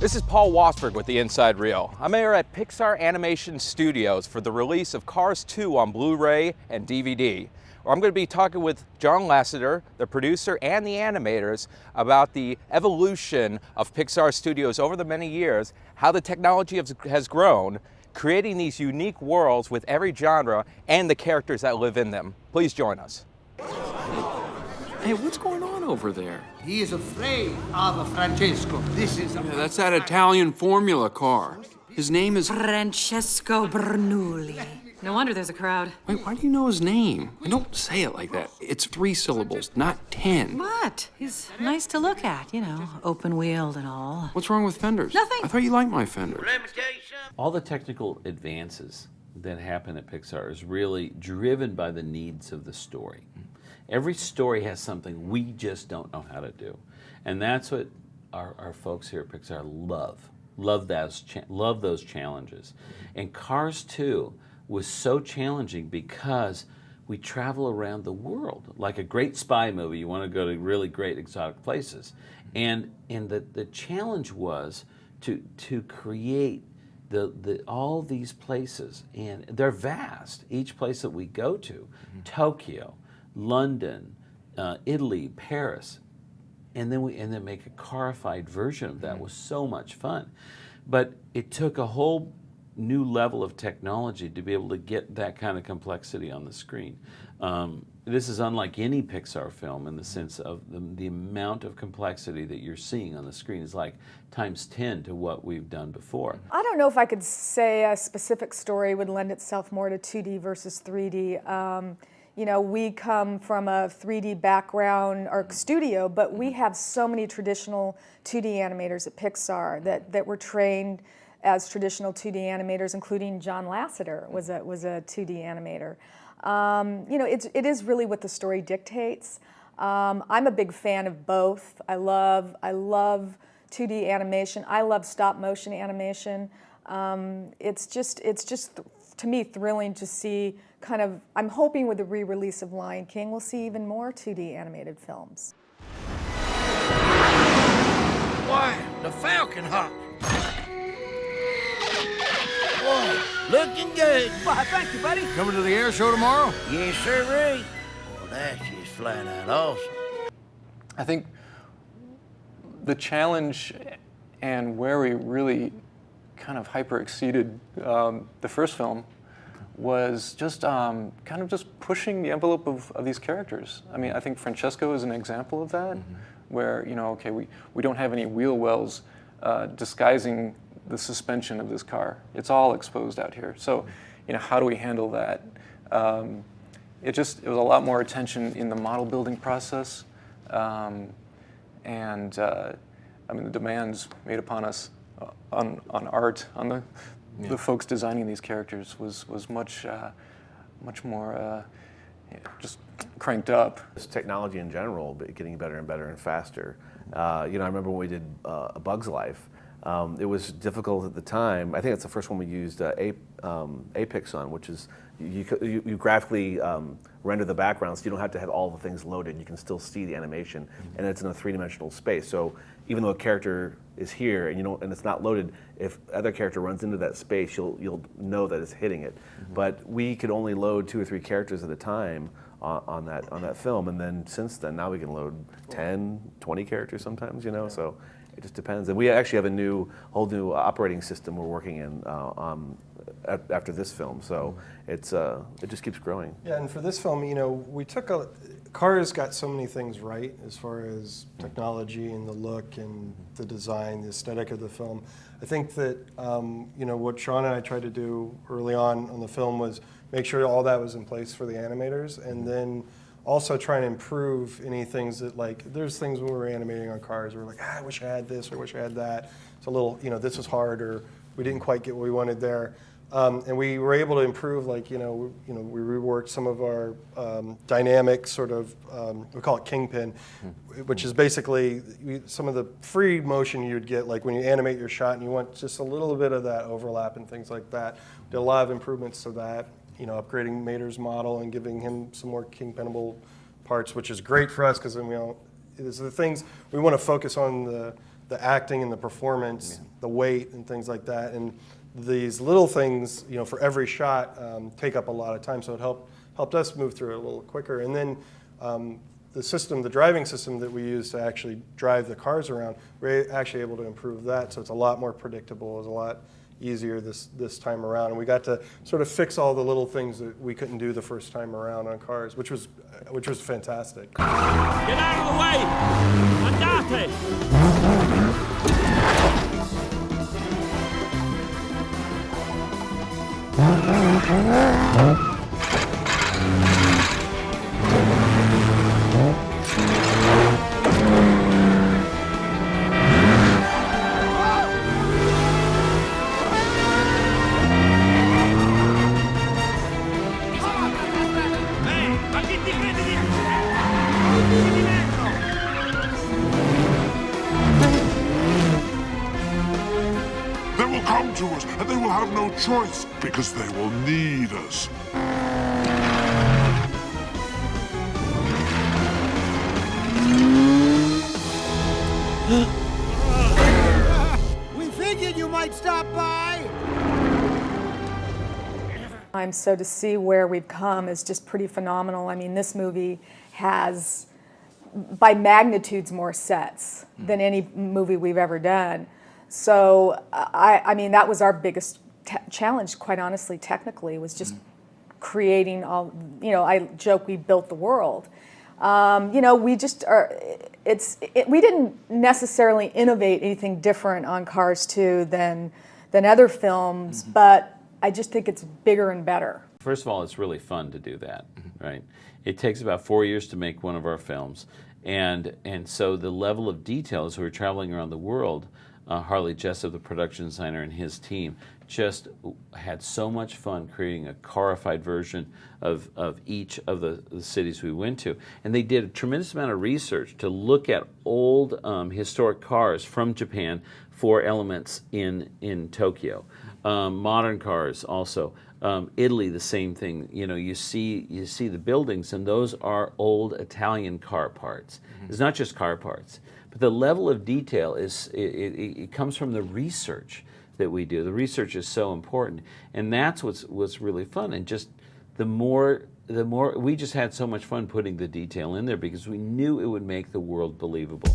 This is Paul Wasberg with the Inside Reel. I'm here at Pixar Animation Studios for the release of Cars 2 on Blu-ray and DVD. Where I'm going to be talking with John Lasseter, the producer and the animators, about the evolution of Pixar Studios over the many years, how the technology has grown, creating these unique worlds with every genre and the characters that live in them. Please join us. Hey, what's going on over there? He is afraid of Francesco. This is... Yeah, that's that Italian formula car. His name is... Francesco Bernoulli. No wonder there's a crowd. Wait, why do you know his name? And don't say it like that. It's 3 syllables, not 10. What? He's nice to look at, you know, open-wheeled and all. What's wrong with fenders? Nothing. I thought you liked my fenders. All the technical advances that happen at Pixar is really driven by the needs of the story. Every story has something we just don't know how to do. And that's what our folks here at Pixar love. Love those challenges. And Cars 2 was so challenging because we travel around the world. Like a great spy movie, you want to go to really great exotic places. And the challenge was to create all these places, and they're vast. Each place that we go to, Tokyo, London, Italy, Paris, and then make a carified version of that was so much fun. But it took a whole new level of technology to be able to get that kind of complexity on the screen. This is unlike any Pixar film in the sense of the amount of complexity that you're seeing on the screen is like times 10 to what we've done before. I don't know if I could say a specific story would lend itself more to 2D versus 3D. You know, we come from a 3D background, our studio, but we have so many traditional 2D animators at Pixar that were trained as traditional 2D animators, including John Lasseter was a 2D animator. You know, it is really what the story dictates. I'm a big fan of both. I love 2D animation. I love stop motion animation. It's just to me thrilling to see kind of, I'm hoping with the re-release of Lion King, we'll see even more 2D animated films. Why, the Falcon Hawk. Whoa, looking good. Why, thank you, buddy. Coming to the air show tomorrow? Yes, sir, Ray. Well, that's just flat out awesome. I think the challenge and where we really kind of hyper exceeded the first film was just kind of just pushing the envelope of these characters. I mean, I think Francesco is an example of that, where, you know, okay, we don't have any wheel wells disguising the suspension of this car. It's all exposed out here. So, you know, how do we handle that? It was a lot more attention in the model building process, and I mean, the demands made upon us on art, on the folks designing these characters was much more just cranked up. This technology in general, but getting better and better and faster. You know, I remember when we did A Bug's Life. It was difficult at the time. I think that's the first one we used Apix on, which is you graphically render the background, so you don't have to have all the things loaded. You can still see the animation, and it's in a 3-dimensional space. So even though a character is here and it's not loaded, if other character runs into that space, you'll know that it's hitting it. But we could only load 2 or 3 characters at a time on that film, and then since then, now we can load 10, 20 characters sometimes. You know, so. It just depends, and we actually have a whole new operating system we're working in after this film. So it just keeps growing. Yeah, and for this film, you know, Cars got so many things right as far as technology and the look and the design, the aesthetic of the film. I think that you know, what Sean and I tried to do early on the film was make sure all that was in place for the animators, and then also trying to improve any things that, like, there's things when we were animating on Cars where we're like, I wish I had this or I wish I had that. It's a little, you know, this was hard, or we didn't quite get what we wanted there. And we were able to improve, like, we reworked some of our dynamic sort of, we call it Kingpin, which is basically some of the free motion you'd get, like when you animate your shot and you want just a little bit of that overlap and things like that. We did a lot of improvements to that. You know, upgrading Mater's model and giving him some more Kingpinable parts, which is great for us because then it's the things we want to focus on the the acting and the performance, the weight and things like that. And these little things, for every shot, take up a lot of time. So it helped us move through it a little quicker. And then the driving system that we use to actually drive the cars around, we're actually able to improve that. So it's a lot more predictable. It's a lot easier this time around. And we got to sort of fix all the little things that we couldn't do the first time around on cars, which was fantastic. Get out of the way! Andate! They will come to us, and they will have no choice, because they will need us. We figured you might stop by. So to see where we've come is just pretty phenomenal. I mean, this movie has, by magnitudes, more sets than any movie we've ever done. So, I mean, that was our biggest challenge, quite honestly, technically, was just creating all, I joke we built the world. We just are, we didn't necessarily innovate anything different on Cars 2 than other films, but I just think it's bigger and better. First of all, it's really fun to do that, right? It takes about 4 years to make one of our films. And so the level of detail as we were traveling around the world, Harley Jessup, the production designer, and his team just had so much fun creating a carified version of each of the cities we went to. And they did a tremendous amount of research to look at old historic cars from Japan for elements in Tokyo. Modern cars also. Italy, the same thing. You see the buildings, and those are old Italian car parts. It's not just car parts, but the level of detail it comes from the research that we do. The research is so important, and that's what's really fun. And just the more we just had so much fun putting the detail in there because we knew it would make the world believable.